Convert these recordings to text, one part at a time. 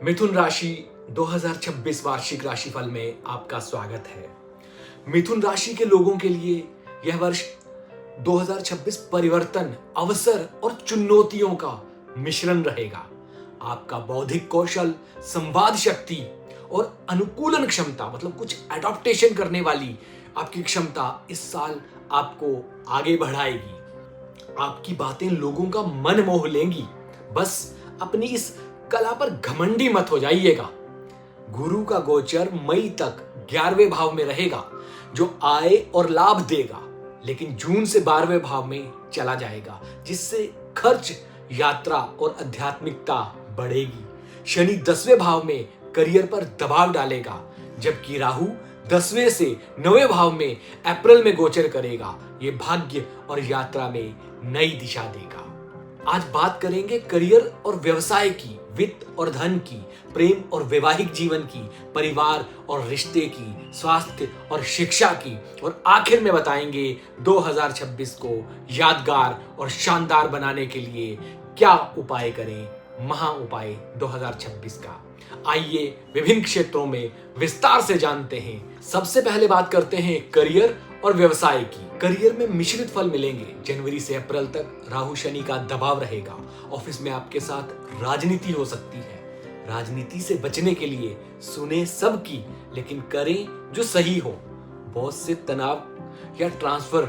मिथुन राशि 2026 वार्षिक राशिफल में आपका स्वागत है। मिथुन राशि के लोगों के लिए यह वर्ष 2026 परिवर्तन, अवसर और चुनौतियों का मिश्रण रहेगा। आपका बौद्धिक कौशल, संवाद शक्ति और अनुकूलन क्षमता मतलब कुछ एडॉप्टेशन करने वाली आपकी क्षमता इस साल आपको आगे बढ़ाएगी। आपकी बातें लोगों का मन मोह लेंगी। बस अपनी इस कला पर घमंडी मत हो जाइएगा। गुरु का गोचर मई तक 11वें भाव में रहेगा, जो आय और लाभ देगा, लेकिन जून से 12वें भाव में चला जाएगा, जिससे खर्च, यात्रा और आध्यात्मिकता बढ़ेगी। शनि 10वें भाव में करियर पर दबाव डालेगा, जबकि राहु 10वें से 9वें भाव में अप्रैल में गोचर करेगा। ये भाग्य और यात्रा में नई दिशा देगा। आज बात करेंगे करियर और व्यवसाय की, वित्त और धन की, प्रेम और वैवाहिक जीवन की, परिवार और रिश्ते की, स्वास्थ्य और शिक्षा की, और आखिर में बताएंगे 2026 को यादगार और शानदार बनाने के लिए क्या उपाय करें, महा उपाय 2026 का। आइए विभिन्न क्षेत्रों में विस्तार से जानते हैं। सबसे पहले बात करते हैं करियर और व्यवसाय की। करियर में मिश्रित फल मिलेंगे। जनवरी से अप्रैल तक राहु शनि का दबाव रहेगा। ऑफिस में आपके साथ राजनीति हो सकती है। राजनीति से बचने के लिए सुने सबकी, लेकिन करें जो सही हो। बॉस से तनाव या ट्रांसफर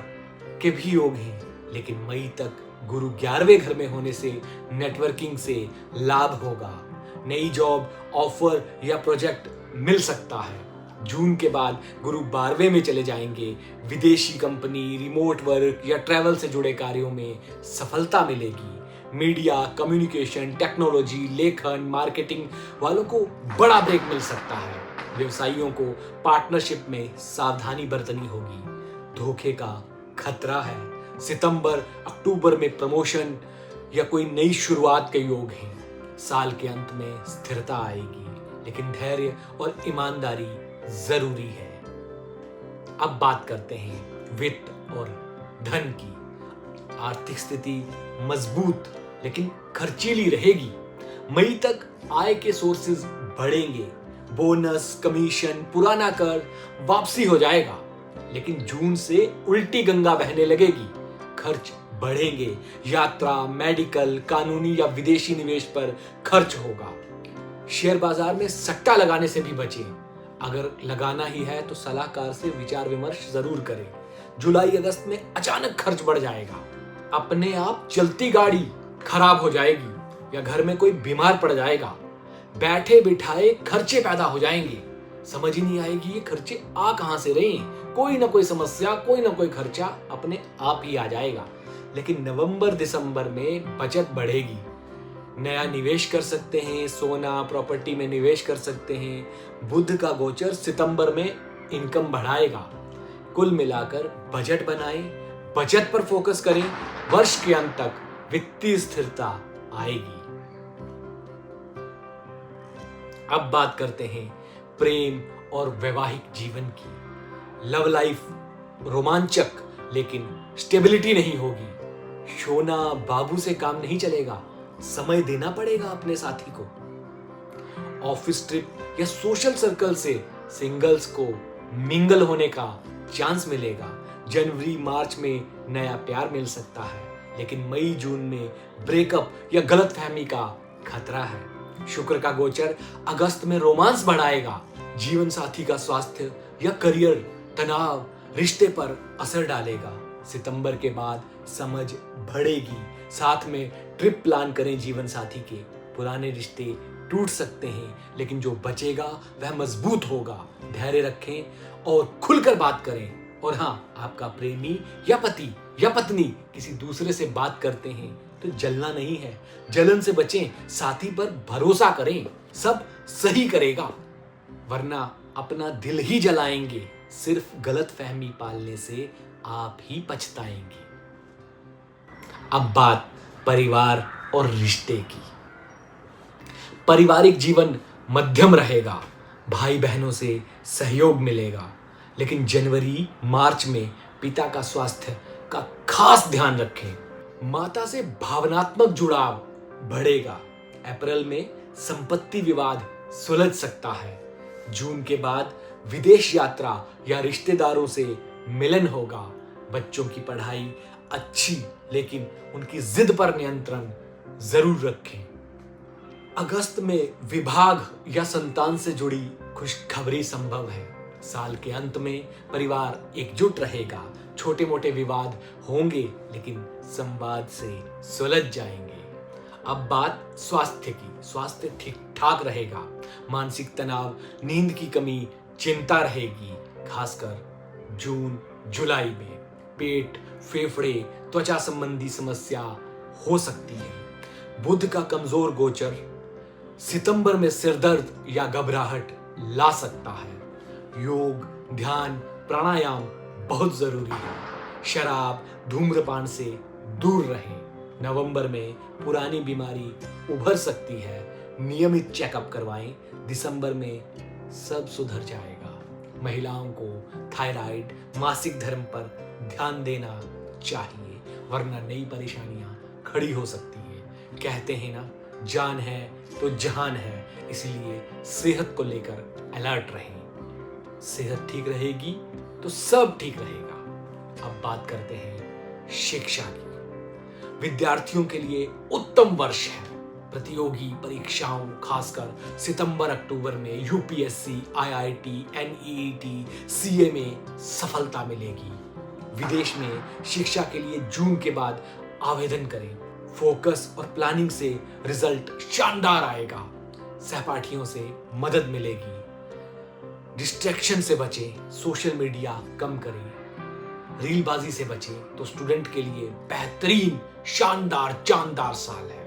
के भी योग हैं, लेकिन मई तक गुरु 11वें घर में होने से नेटवर्किंग से लाभ होगा। नई जॉब ऑफर या प्रोजेक्ट मिल सकता है। जून के बाद गुरु 12वें में चले जाएंगे। विदेशी कंपनी, रिमोट वर्क या ट्रैवल से जुड़े कार्यों में सफलता मिलेगी। मीडिया, कम्युनिकेशन, टेक्नोलॉजी, लेखन, मार्केटिंग वालों को बड़ा ब्रेक मिल सकता है। व्यवसायियों को पार्टनरशिप में सावधानी बरतनी होगी। धोखे का खतरा है। सितंबर, अक्टूबर में प्रमोशन या कोई नई शुरुआत के योग हैं। साल के अंत में स्थिरता आएगी, लेकिन धैर्य और ईमानदारी जरूरी है। अब बात करते हैं वित्त और धन की। आर्थिक स्थिति मजबूत लेकिन खर्चीली रहेगी। मई तक आय के सोर्सेज बढ़ेंगे। बोनस, कमीशन, पुराना कर वापसी हो जाएगा, लेकिन जून से उल्टी गंगा बहने लगेगी। खर्च बढ़ेंगे। यात्रा, मेडिकल, कानूनी या विदेशी निवेश पर खर्च होगा। शेयर बाजार में सट्टा लगाने से भी बचें। अगर लगाना ही है तो सलाहकार से विचार विमर्श जरूर करें। जुलाई अगस्त में अचानक खर्च बढ़ जाएगा। अपने आप चलती गाड़ी खराब हो जाएगी या घर में कोई बीमार पड़ जाएगा। बैठे बिठाए खर्चे पैदा हो जाएंगे। समझ ही नहीं आएगी ये खर्चे आ कहां से रहे। कोई ना कोई समस्या, कोई ना कोई खर्चा अपने आप ही आ जाएगा। लेकिन नवंबर दिसंबर में बचत बढ़ेगी। नया निवेश कर सकते हैं। सोना, प्रॉपर्टी में निवेश कर सकते हैं। बुध का गोचर सितंबर में इनकम बढ़ाएगा। कुल मिलाकर बजट बनाएं, बचत पर फोकस करें। वर्ष के अंत तक वित्तीय स्थिरता आएगी। अब बात करते हैं प्रेम और वैवाहिक जीवन की। लव लाइफ रोमांचक, लेकिन स्टेबिलिटी नहीं होगी। सोना बाबू से काम नहीं चलेगा। समय देना पड़ेगा अपने साथी को। ऑफिस ट्रिप या सोशल सर्कल से सिंगल्स को मिंगल होने का चांस मिलेगा। जनवरी मार्च में नया प्यार मिल सकता है, लेकिन मई जून में ब्रेकअप या गलतफहमी का खतरा है। शुक्र का गोचर अगस्त में रोमांस बढ़ाएगा। जीवन साथी का स्वास्थ्य या करियर, तनाव, रिश्ते पर असर डालेगा। सितंबर के बाद समझ बढ़ेगी। साथ में ट्रिप प्लान करें जीवन साथी के। पुराने रिश्ते टूट सकते हैं, लेकिन जो बचेगा वह मजबूत होगा। धैर्य रखें और खुलकर बात करें। और हाँ, आपका प्रेमी या पति या पत्नी किसी दूसरे से बात करते हैं तो जलना नहीं है। जलन से बचें। साथी पर भरोसा करें, सब सही करेगा, वरना अपना दिल ही जलाएंगे। सिर्फ गलत फहमी पालने से आप ही पछताएंगे। अब बात परिवार और रिश्ते की। पारिवारिक जीवन मध्यम रहेगा। भाई बहनों से सहयोग मिलेगा, लेकिन जनवरी मार्च में पिता का स्वास्थ्य का खास ध्यान रखें। माता से भावनात्मक जुड़ाव बढ़ेगा। अप्रैल में संपत्ति विवाद सुलझ सकता है। जून के बाद विदेश यात्रा या रिश्तेदारों से मिलन होगा। बच्चों की पढ़ाई अच्छी, लेकिन उनकी जिद पर नियंत्रण जरूर रखें। अगस्त में विभाग या संतान से जुड़ी खुशखबरी संभव है। साल के अंत में परिवार एकजुट रहेगा। छोटे मोटे विवाद होंगे, लेकिन संवाद से सुलझ जाएंगे। अब बात स्वास्थ्य की। स्वास्थ्य ठीक ठाक रहेगा। मानसिक तनाव, नींद की कमी, चिंता रहेगी, खासकर जून जुलाई में। पेट, फेफड़े, त्वचा संबंधी समस्या हो सकती है। बुध का कमजोर गोचर सितंबर में सिरदर्द या घबराहट ला सकता है। योग, ध्यान, प्राणायाम बहुत जरूरी है। शराब, धूम्रपान से दूर रहें। नवंबर में पुरानी बीमारी उभर सकती है। नियमित चेकअप करवाएं। दिसंबर में सब सुधर जाएगा। महिलाओं को थायराइड, मासिक धर्म पर ध्यान देना चाहिए, वरना नई परेशानियां खड़ी हो सकती है। कहते हैं ना, जान है तो जहान है, इसलिए सेहत को लेकर अलर्ट रहें। सेहत ठीक रहेगी तो सब ठीक रहेगा। अब बात करते हैं शिक्षा की। विद्यार्थियों के लिए उत्तम वर्ष है। प्रतियोगी परीक्षाओं, खासकर सितंबर अक्टूबर में यूपीएससी, आईआईटी, एनईईटी, सीए में सफलता मिलेगी। विदेश में शिक्षा के लिए जून के बाद आवेदन करें। फोकस और प्लानिंग से रिजल्ट शानदार आएगा। सहपाठियों से मदद मिलेगी। डिस्ट्रैक्शन से बचें। सोशल मीडिया कम करें। रीलबाजी से बचें तो स्टूडेंट के लिए बेहतरीन, शानदार, जानदार साल है।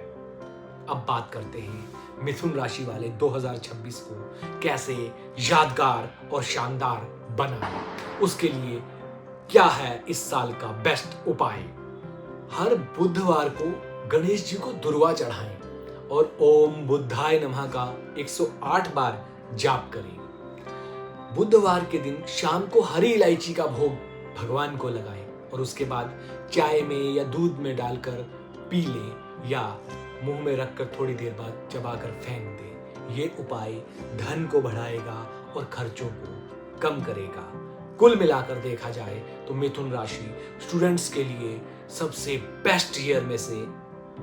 अब बात करते हैं मिथुन राशि वाले 2026 को कैसे यादगार और शानदार बनाएं। उसके लिए क्या है इस साल का बेस्ट उपाय? हर बुधवार को गणेश जी को दुर्वा चढ़ाएं और ओम बुद्धाय नमः का 108 बार जाप करें। बुधवार के दिन शाम को हरी इलायची का भोग भगवान को लगाएं और उसके बाद चाय में या दूध में डालकर पी लें या मुंह में रखकर थोड़ी देर बाद चबाकर फेंक दें। ये उपाय धन को बढ़ाएगा और खर्चों को कम करेगा। कुल मिलाकर देखा जाए तो मिथुन राशि स्टूडेंट्स के लिए सबसे बेस्ट ईयर में से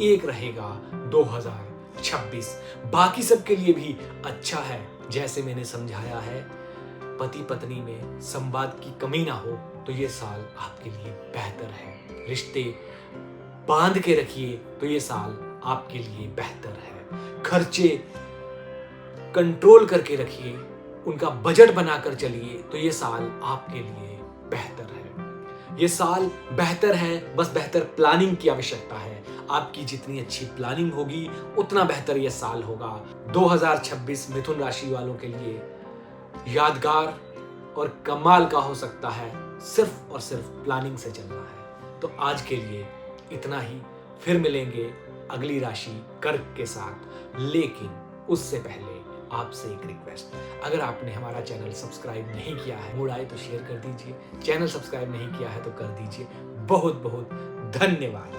एक रहेगा 2026। बाकी सबके लिए भी अच्छा है। जैसे मैंने समझाया है, पति पत्नी में संवाद की कमी ना हो तो ये साल आपके लिए बेहतर है। रिश्ते बांध के रखिए तो ये साल आपके लिए बेहतर है। खर्चे कंट्रोल करके रखिए, उनका बजट बनाकर चलिए तो ये साल आपके लिए बेहतर है। ये साल बेहतर है, बस बेहतर प्लानिंग की आवश्यकता है। आपकी जितनी अच्छी प्लानिंग होगी उतना बेहतर ये साल होगा। 2026 मिथुन राशि वालों के लिए यादगार और कमाल का हो सकता है, सिर्फ और सिर्फ प्लानिंग से चलना है। तो आज के लिए इतना ही। फिर मिलेंगे अगली राशि कर्क के साथ, लेकिन उससे पहले आपसे एक रिक्वेस्ट, अगर आपने हमारा चैनल सब्सक्राइब नहीं किया है, मूड आए तो शेयर कर दीजिए। चैनल सब्सक्राइब नहीं किया है तो कर दीजिए। बहुत बहुत धन्यवाद।